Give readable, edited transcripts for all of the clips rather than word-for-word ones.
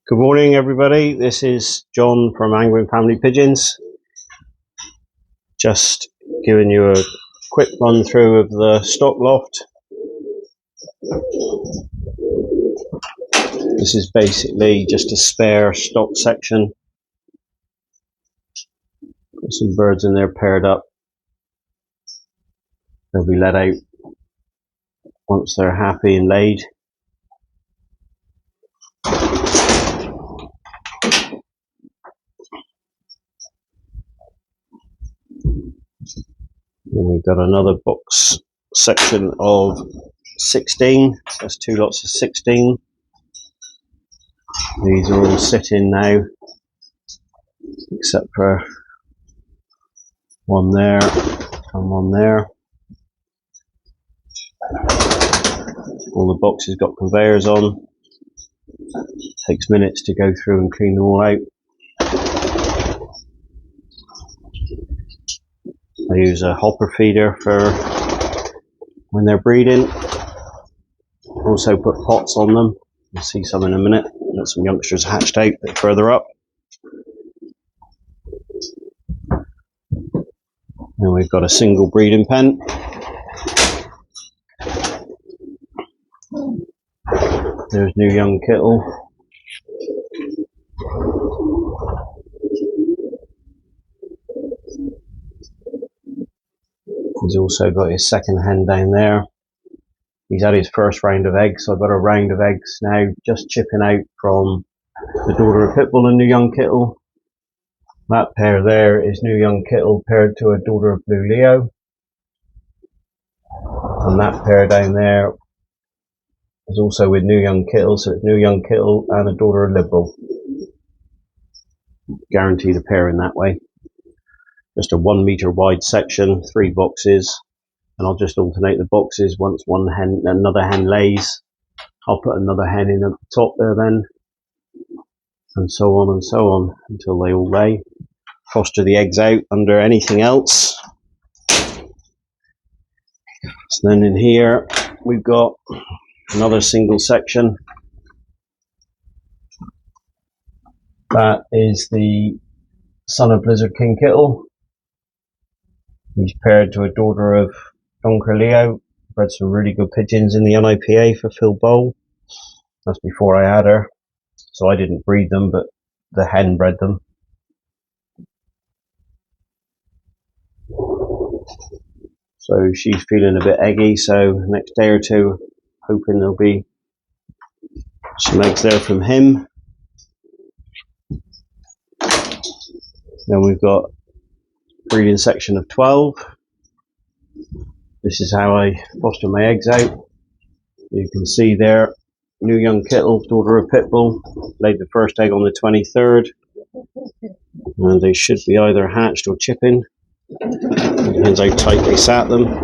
Good morning, everybody. This is John from Angling Family Pigeons. Just giving you a quick run through of the stock loft. This is basically just a spare stock section. Got some birds in there paired up. They'll be let out once they're happy and laid. And we've got another box section of 16. That's two lots of 16. These are all sitting now, except for one there and one there. All the boxes got conveyors on. Takes minutes to go through and clean them all out. I use a hopper feeder for when they're breeding. Also put pots on them. You'll see some in a minute. Got some youngsters hatched out a bit further up. And we've got a single breeding pen. There's new young kittle. He's also got his second hen down there. He's had his first round of eggs, so I've got a round of eggs now just chipping out from the daughter of Pitbull and new young kittle. That pair there is new young kittle paired to a daughter of Blue Leo. And that pair down there is also with new young kittle, so it's new young kittle and a daughter of Liberal. Guarantee the pair in that way. Just a 1 meter wide section, 3 boxes, and I'll just alternate the boxes. Once another hen lays, I'll put another hen in at the top there then, and so on until they all lay. Foster the eggs out under anything else. So then in here we've got another single section. That is the son of Blizzard King Kittle. He's paired to a daughter of Donker Leo. Bred some really good pigeons in the NIPA for Phil Bowl. That's before I had her. So I didn't breed them, but the hen bred them. So she's feeling a bit eggy, so next day or two, hoping there'll be some eggs there from him. Then we've got breeding section of 12. This is how I foster my eggs out. You can see there, new young kittle, daughter of Pitbull, laid the first egg on the 23rd, and they should be either hatched or chipping. Depends how tight they sat them. There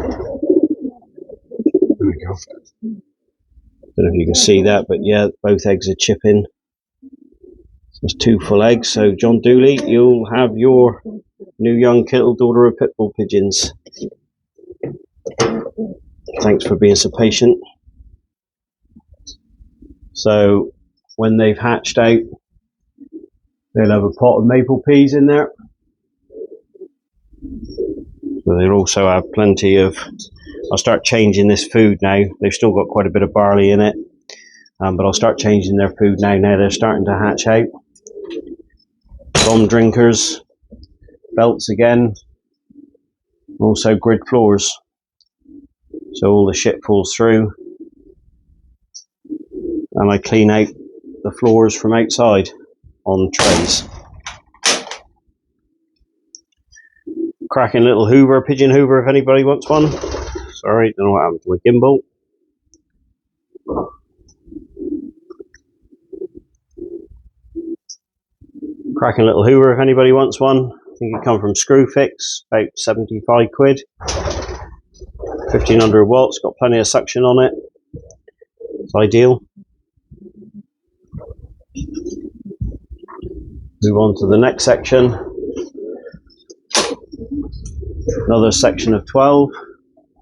we go. Don't know if you can see that, but yeah, both eggs are chipping. There's 2 full eggs, so John Dooley, you'll have your new young kittle, daughter of Pitbull pigeons. Thanks for being so patient. So when they've hatched out, they'll have a pot of maple peas in there. So they'll also have plenty of, I'll start changing this food now. They've still got quite a bit of barley in it, but I'll start changing their food now. Now they're starting to hatch out. Bomb drinkers, belts again, also grid floors. So all the shit falls through, and I clean out the floors from outside on trays. Cracking little Hoover, pigeon Hoover if anybody wants one. Sorry, don't know what happened to my gimbal. Cracking little Hoover if anybody wants one. I think it come from Screwfix, about 75 quid. 1500 watts, got plenty of suction on it. It's ideal. Move on to the next section. Another section of 12.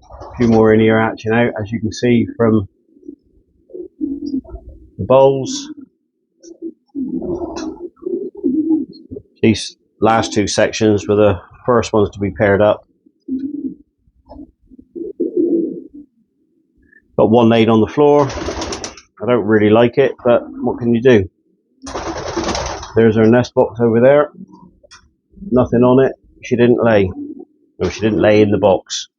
A few more in here hatching out, as you can see from the bowls. These last two sections were the first ones to be paired up. Got one laid on the floor. I don't really like it, but what can you do? There's her nest box over there. Nothing on it. She didn't lay. No, she didn't lay in the box.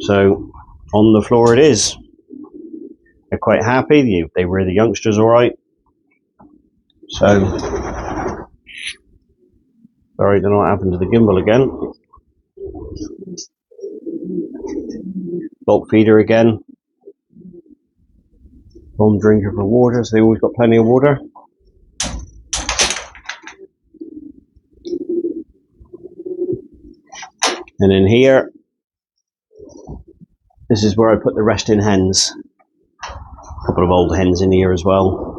So on the floor it is. They're quite happy. They rear the youngsters all right. So, sorry, I don't know what happened to the gimbal again. Bulk feeder again. Home drinker for water, so they always got plenty of water. And in here, this is where I put the resting hens. A couple of old hens in here as well.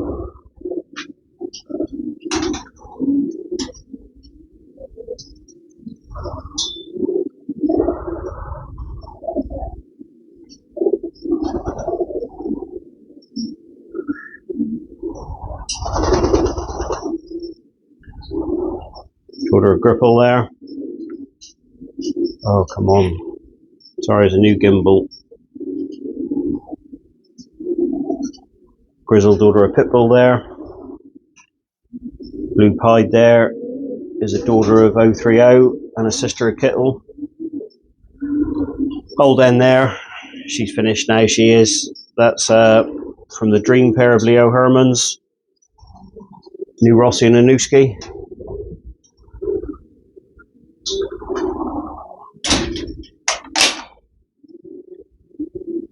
Got her a gripple there. Oh, come on. Sorry, it's a new gimbal. Grizzled daughter a pit bull there. Blue pied there is a daughter of 030 and a sister of Kittle. Old hen there, she's finished now, she is. That's from the dream pair of Leo Hermans. New Rossi and a Newski.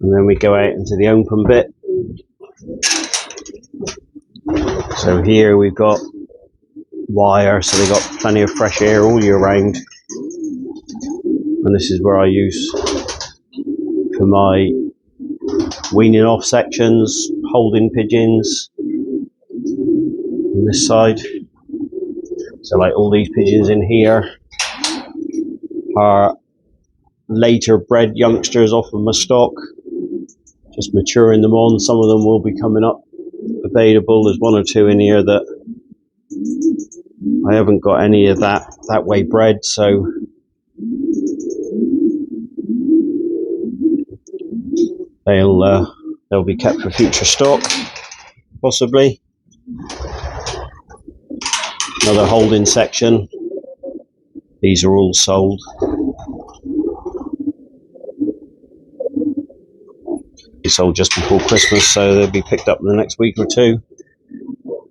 And then we go out into the open bit. So here we've got wire, so they've got plenty of fresh air all year round. And this is where I use for my weaning off sections, holding pigeons on this side. So like all these pigeons in here are later bred youngsters off of my stock, just maturing them on. Some of them will be coming up available. There's one or two in here that I haven't got any of that way bred, so they'll be kept for future stock, possibly. Another holding section. These are all sold. They sold just before Christmas, so they'll be picked up in the next week or two.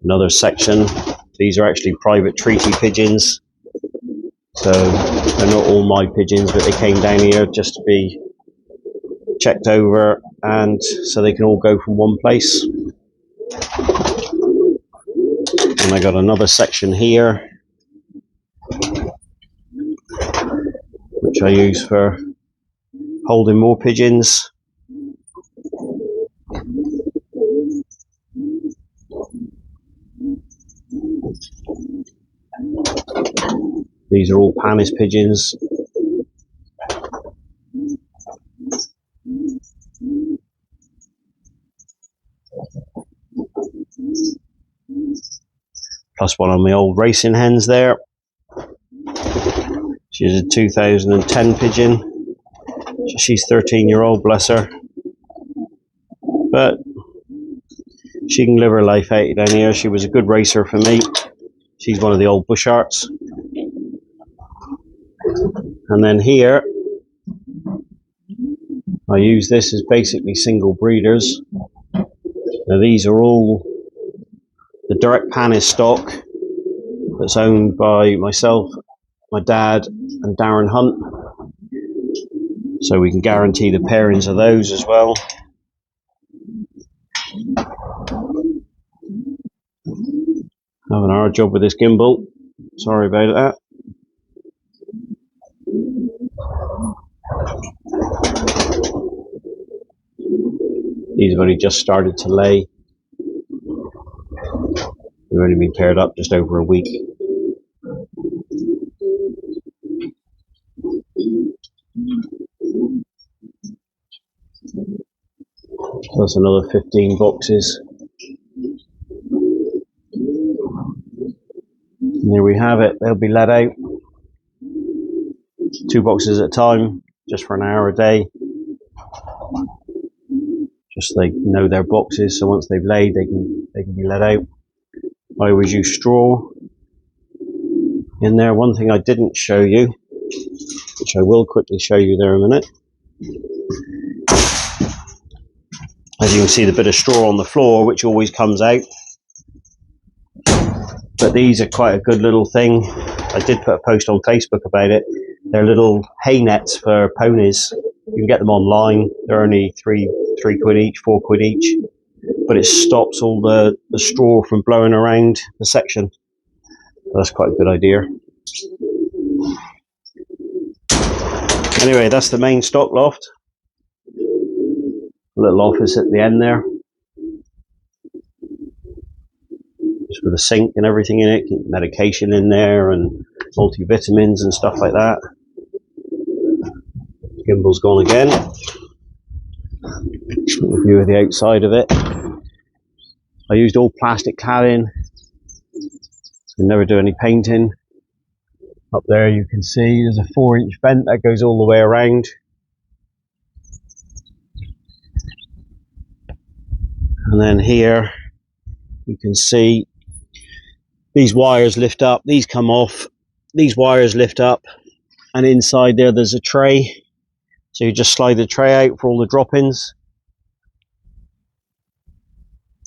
Another section. These are actually private treaty pigeons, so they're not all my pigeons, but they came down here just to be checked over, and so they can all go from one place. And I got another section here, which I use for holding more pigeons. These are all Panis pigeons. Plus one of my old racing hens there. She's a 2010 pigeon. She's 13-year-old, bless her. But she can live her life out down here. She was a good racer for me. She's one of the old bush arts. And then here, I use this as basically single breeders. Now these are all the direct Panis stock that's owned by myself, my dad and Darren Hunt. So we can guarantee the pairings of those as well. Having a hard job with this gimbal. Sorry about that. These have only just started to lay. They've only been paired up just over a week. Plus another 15 boxes. And there we have it. They'll be let out 2 boxes at a time, just for an hour a day. Just so they know their boxes, so once they've laid, they can be let out. I always use straw in there. One thing I didn't show you, which I will quickly show you there in a minute. As you can see, the bit of straw on the floor, which always comes out. But these are quite a good little thing. I did put a post on Facebook about it. They're little hay nets for ponies. You can get them online. They're only three quid each, 4 quid each. But it stops all the straw from blowing around the section. That's quite a good idea. Anyway, that's the main stock loft. A little office at the end there. Just with a sink and everything in it. Keep medication in there and multivitamins and stuff like that. Gimbal's gone again. A view of the outside of it. I used all plastic cladding. I never do any painting. Up there you can see there's a 4-inch vent that goes all the way around. And then here you can see these wires lift up, these come off, these wires lift up, and inside there's a tray. So you just slide the tray out for all the drop-ins.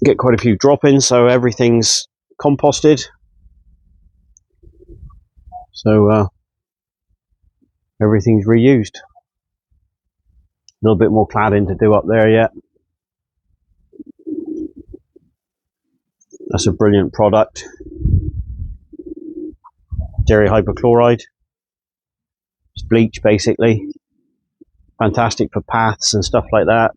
Get quite a few drop-ins, so everything's composted. So everything's reused. A little bit more cladding to do up there yet. That's a brilliant product. Dairy hypochloride. It's bleach basically. Fantastic for paths and stuff like that.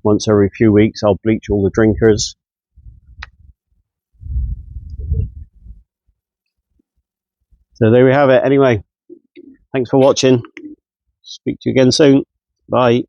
Once every few weeks I'll bleach all the drinkers. So there we have it. Anyway, thanks for watching. Speak to you again soon. Bye.